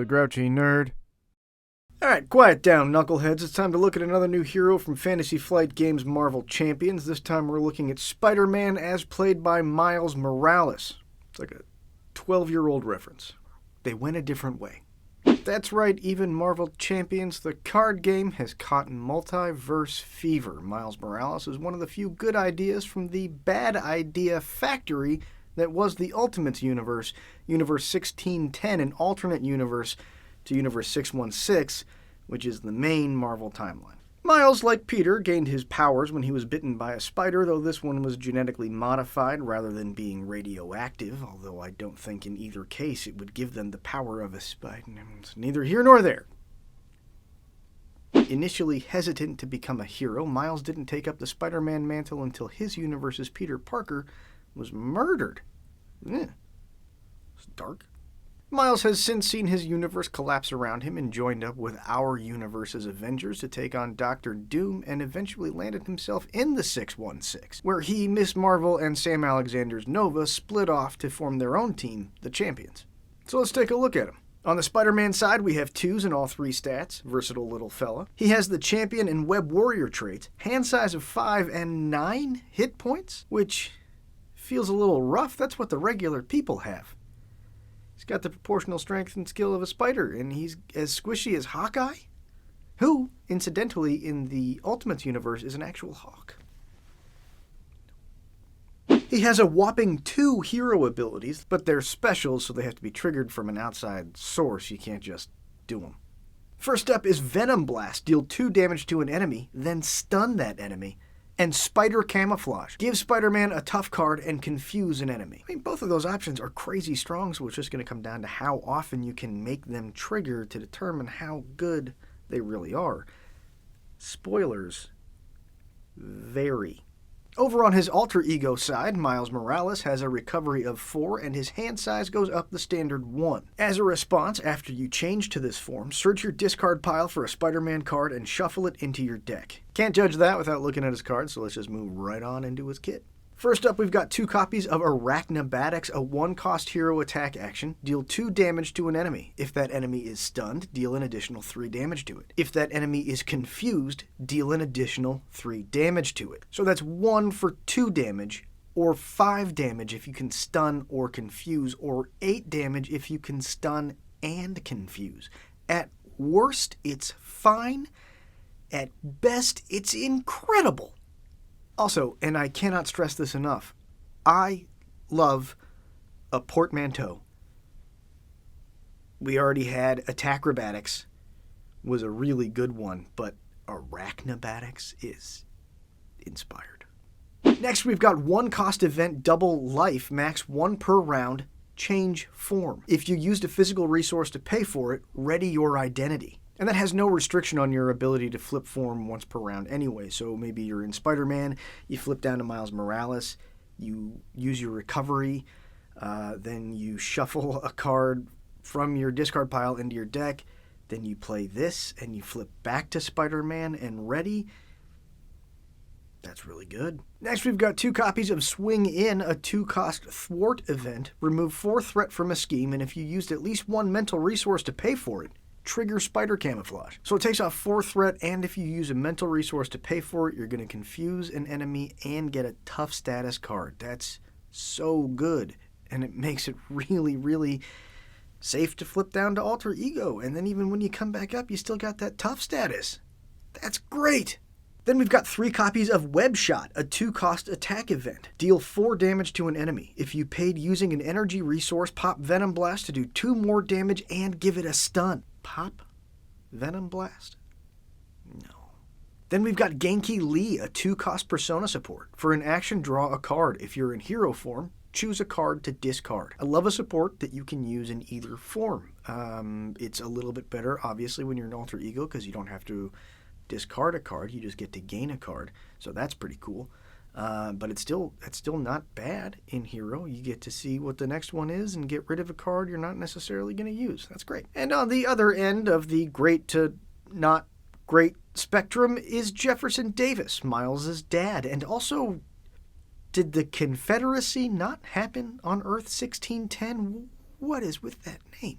the Grouchy Nerd. Alright, quiet down, knuckleheads. It's time to look at another new hero from Fantasy Flight Games' Marvel Champions. This time we're looking at Spider-Man as played by Miles Morales. It's like a 12-year-old reference. They went a different way. That's right, even Marvel Champions, the card game has caught multiverse fever. Miles Morales is one of the few good ideas from the bad idea factory that was the Ultimates universe, Universe 1610, an alternate universe to Universe 616, which is the main Marvel timeline. Miles, like Peter, gained his powers when he was bitten by a spider, though this one was genetically modified rather than being radioactive, although I don't think in either case it would give them the power of a spider. It's neither here nor there. Initially hesitant to become a hero, Miles didn't take up the Spider-Man mantle until his universe's Peter Parker was murdered. It's dark. Miles has since seen his universe collapse around him and joined up with our universe's Avengers to take on Dr. Doom and eventually landed himself in the 616, where he, Miss Marvel, and Sam Alexander's Nova split off to form their own team, the Champions. So let's take a look at him. On the Spider-Man side, we have 2s in all 3 stats, versatile little fella. He has the Champion and Web Warrior traits, hand size of 5 and 9 hit points, which feels a little rough. That's what the regular people have. He's got the proportional strength and skill of a spider, and he's as squishy as Hawkeye, who, incidentally, in the Ultimates universe, is an actual hawk. He has a whopping 2 hero abilities, but they're specials, so they have to be triggered from an outside source. You can't just do them. First up is Venom Blast. Deal 2 damage to an enemy, then stun that enemy. And Spider Camouflage. Give Spider-Man a tough card and confuse an enemy. I mean, both of those options are crazy strong, so it's just going to come down to how often you can make them trigger to determine how good they really are. Spoilers vary. Over on his alter ego side, Miles Morales has a recovery of 4 and his hand size goes up the standard 1. As a response, after you change to this form, search your discard pile for a Spider-Man card and shuffle it into your deck. Can't judge that without looking at his cards, so let's just move right on into his kit. First up, we've got 2 copies of Arachnabatics, a 1-cost hero attack action. Deal 2 damage to an enemy. If that enemy is stunned, deal an additional 3 damage to it. If that enemy is confused, deal an additional 3 damage to it. So that's 1 for 2 damage, or 5 damage if you can stun or confuse, or 8 damage if you can stun and confuse. At worst, it's fine. At best, it's incredible. Also, and I cannot stress this enough, I love a portmanteau. We already had Attackrobatics, was a really good one, but Arachnabatics is inspired. Next, we've got 1-cost event Double Life, max 1 per round, change form. If you used a physical resource to pay for it, ready your identity. And that has no restriction on your ability to flip form once per round anyway. So maybe you're in Spider-Man, you flip down to Miles Morales, you use your recovery, then you shuffle a card from your discard pile into your deck, then you play this, and you flip back to Spider-Man and ready. That's really good. Next, we've got 2 copies of Swing In, a 2-cost thwart event. Remove 4 threat from a scheme, and if you used at least 1 mental resource to pay for it, trigger Spider Camouflage. So it takes off 4 threat, and if you use a mental resource to pay for it, you're going to confuse an enemy and get a tough status card. That's so good, and it makes it really, really safe to flip down to alter ego, and then even when you come back up, you still got that tough status. That's great! Then we've got 3 copies of Web Shot, a 2-cost attack event. Deal 4 damage to an enemy. If you paid using an energy resource, pop Venom Blast to do 2 more damage and give it a stun. Pop Venom Blast? No. Then we've got Genki Lee, a 2-cost persona support. For an action, draw a card. If you're in hero form, choose a card to discard. I love a support that you can use in either form. It's a little bit better, obviously, when you're an alter ego, because you don't have to discard a card, you just get to gain a card. So that's pretty cool. But it's still not bad in Hero. You get to see what the next one is and get rid of a card you're not necessarily going to use. That's great. And on the other end of the great to not great spectrum is Jefferson Davis, Miles's dad. And also, did the Confederacy not happen on Earth 1610? What is with that name?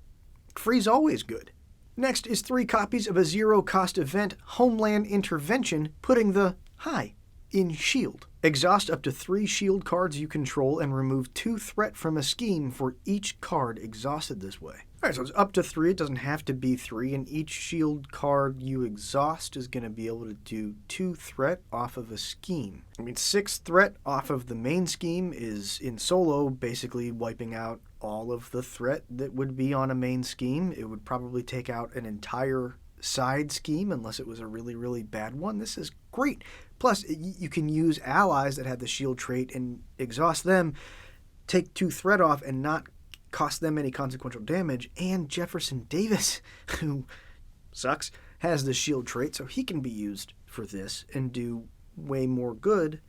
Free's always good. Next is 3 copies of a zero-cost event, Homeland Intervention, putting the high in shield. Exhaust up to 3 shield cards you control and remove 2 threat from a scheme for each card exhausted this way. Alright, so it's up to 3, it doesn't have to be 3, and each shield card you exhaust is going to be able to do 2 threat off of a scheme. I mean, 6 threat off of the main scheme is, in solo, basically wiping out all of the threat that would be on a main scheme. It would probably take out an entire side scheme unless it was a really, really bad one. This is great. Plus, you can use allies that have the shield trait and exhaust them, take 2 threat off, and not cost them any consequential damage. And Jefferson Davis, who sucks, has the shield trait, so he can be used for this and do way more good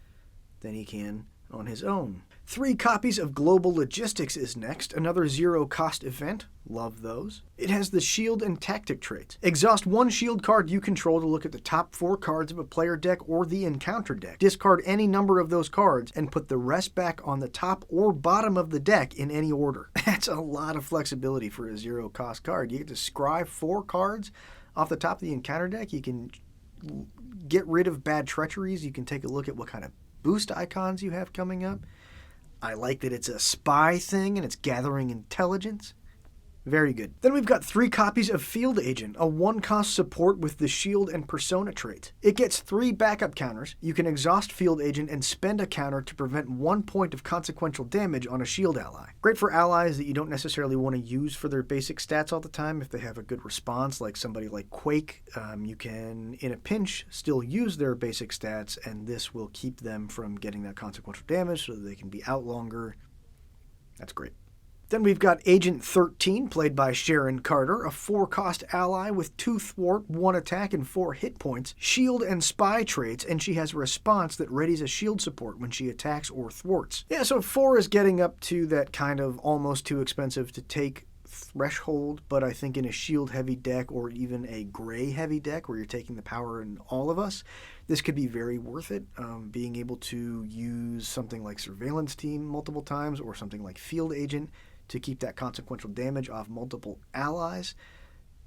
than he can on his own. 3 copies of Global Logistics is next, another zero-cost event. Love those. It has the shield and tactic traits. Exhaust 1 shield card you control to look at the top 4 cards of a player deck or the encounter deck. Discard any number of those cards and put the rest back on the top or bottom of the deck in any order. That's a lot of flexibility for a zero-cost card. You get to scry 4 cards off the top of the encounter deck. You can get rid of bad treacheries. You can take a look at what kind of boost icons you have coming up. I like that it's a spy thing and it's gathering intelligence. Very good. Then we've got 3 copies of Field Agent, a 1-cost support with the shield and persona traits. It gets 3 backup counters. You can exhaust Field Agent and spend a counter to prevent 1 point of consequential damage on a shield ally. Great for allies that you don't necessarily want to use for their basic stats all the time. If they have a good response, like somebody like Quake, you can, in a pinch, still use their basic stats, and this will keep them from getting that consequential damage so that they can be out longer. That's great. Then we've got Agent 13, played by Sharon Carter, a 4-cost ally with 2 thwart, 1 attack, and 4 hit points, shield and spy traits, and she has a response that readies a shield support when she attacks or thwarts. Yeah, so 4 is getting up to that kind of almost too expensive to take threshold, but I think in a shield-heavy deck or even a gray-heavy deck where you're taking the power in all of us, this could be very worth it. Being able to use something like Surveillance Team multiple times or something like Field Agent to keep that consequential damage off multiple allies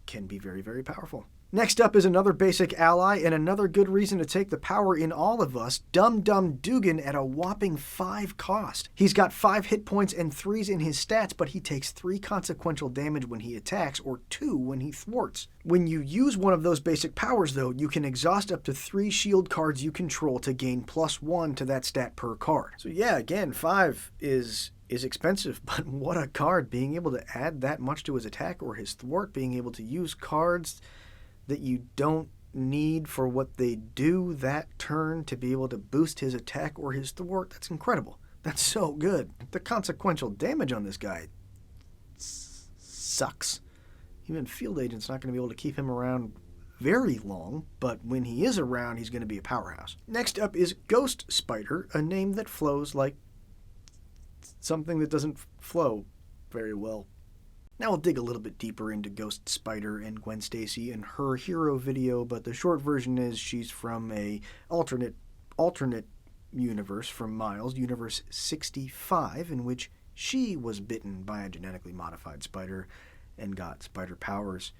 can be very, very powerful. Next up is another basic ally and another good reason to take the power in all of us, Dum Dum Dugan at a whopping 5 cost. He's got 5 hit points and 3s in his stats, but he takes 3 consequential damage when he attacks or 2 when he thwarts. When you use one of those basic powers though, you can exhaust up to 3 shield cards you control to gain +1 to that stat per card. So yeah, again, 5 is expensive, but what a card. Being able to add that much to his attack or his thwart, being able to use cards that you don't need for what they do that turn to be able to boost his attack or his thwart, that's incredible. That's so good. The consequential damage on this guy sucks. Even Field Agent's not going to be able to keep him around very long, but when he is around, he's going to be a powerhouse. Next up is Ghost Spider, a name that flows like something that doesn't flow very well. Now we'll dig a little bit deeper into Ghost Spider and Gwen Stacy and her hero video, but the short version is she's from a alternate universe from Miles, Universe 65, in which she was bitten by a genetically modified spider and got spider powers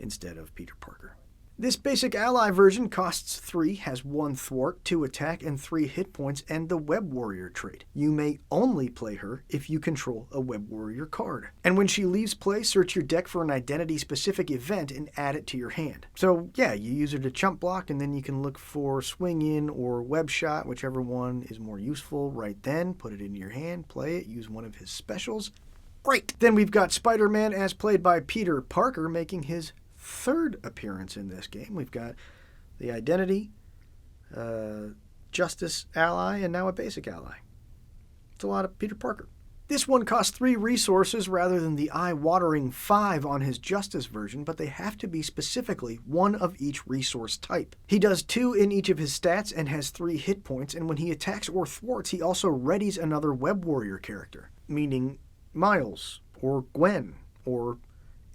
instead of Peter Parker. This basic ally version costs 3, has 1 thwart, 2 attack, and 3 hit points, and the Web Warrior trait. You may only play her if you control a Web Warrior card. And when she leaves play, search your deck for an identity-specific event and add it to your hand. So yeah, you use her to chump block, and then you can look for Swing In or Web Shot, whichever one is more useful right then. Put it in your hand, play it, use one of his specials. Great! Then we've got Spider-Man as played by Peter Parker, making his 3rd appearance in this game. We've got the identity, justice ally, and now a basic ally. It's a lot of Peter Parker. This one costs 3 resources rather than the eye-watering 5 on his justice version, but they have to be specifically 1 of each resource type. He does 2 in each of his stats and has 3 hit points, and when he attacks or thwarts, he also readies another Web Warrior character, meaning Miles, or Gwen, or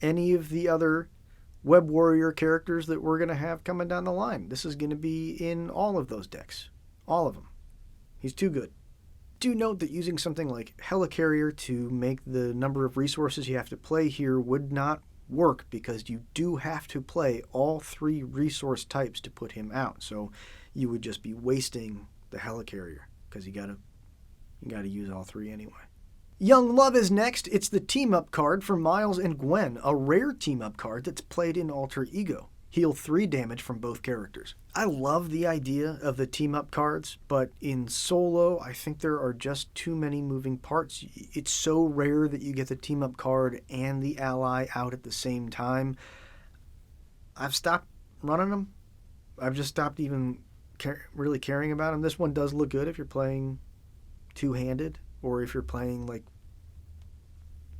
any of the other Web Warrior characters that we're going to have coming down the line. This is going to be in all of those decks. All of them. He's too good. do note that using something like Helicarrier to make the number of resources you have to play here would not work, because you do have to play all 3 resource types to put him out. So you would just be wasting the Helicarrier, because you gotta use all 3 anyway. Young Love is next. It's the team-up card for Miles and Gwen, a rare team-up card that's played in Alter Ego. Heal 3 damage from both characters. I love the idea of the team-up cards, but in solo, I think there are just too many moving parts. It's so rare that you get the team-up card and the ally out at the same time. I've stopped running them. I've just stopped even really caring about them. This one does look good if you're playing two-handed, or if you're playing like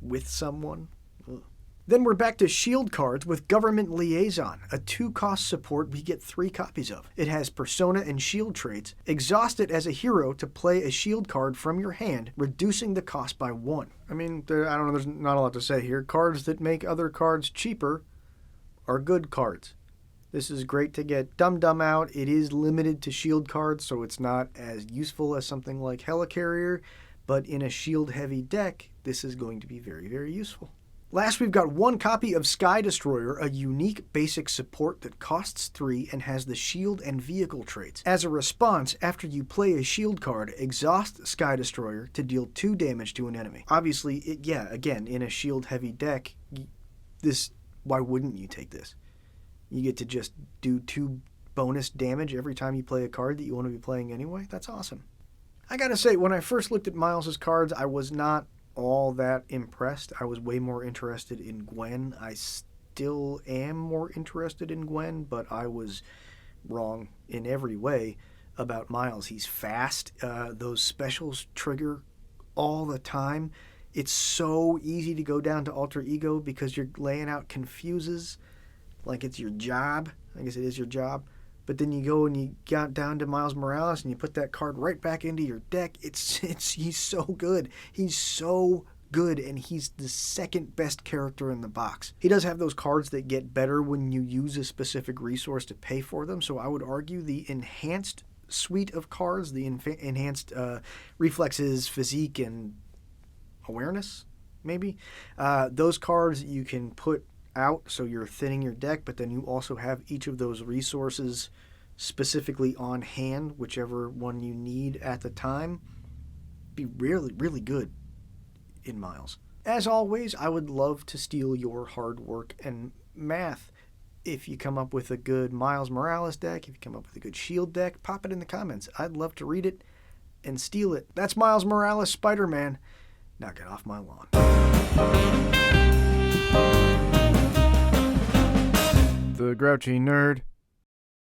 with someone. Ugh. Then we're back to shield cards with Government Liaison, a 2-cost support we get 3 copies of. It has persona and shield traits. Exhaust it as a hero to play a shield card from your hand, reducing the cost by 1. I mean, I don't know, there's not a lot to say here. Cards that make other cards cheaper are good cards. This is great to get Dum Dum out. It is limited to shield cards, so it's not as useful as something like Helicarrier, but in a shield-heavy deck, this is going to be very, very useful. Last, we've got 1 copy of Sky Destroyer, a unique basic support that costs 3 and has the shield and vehicle traits. As a response, after you play a shield card, exhaust Sky Destroyer to deal 2 damage to an enemy. Obviously, again, in a shield-heavy deck, why wouldn't you take this? You get to just do 2 bonus damage every time you play a card that you want to be playing anyway. That's awesome. I gotta say, when I first looked at Miles's cards, I was not all that impressed. I was way more interested in Gwen. I still am more interested in Gwen, but I was wrong in every way about Miles. He's fast. Those specials trigger all the time. It's so easy to go down to Alter Ego because you're laying out confuses like it's your job. I guess it is your job. But then you go and you got down to Miles Morales and you put that card right back into your deck. He's so good. He's so good, and he's the second best character in the box. He does have those cards that get better when you use a specific resource to pay for them. So I would argue the enhanced suite of cards, the enhanced reflexes, physique, and awareness, maybe. Those cards you can put out, so you're thinning your deck, but then you also have each of those resources specifically on hand, whichever one you need at the time. Be really, really good in Miles. As always, I would love to steal your hard work and math. If you come up with a good Miles Morales deck, if you come up with a good Shield deck, pop it in the comments. I'd love to read it and steal it. That's Miles Morales Spider-Man. Now get off my lawn. The Grouchy Nerd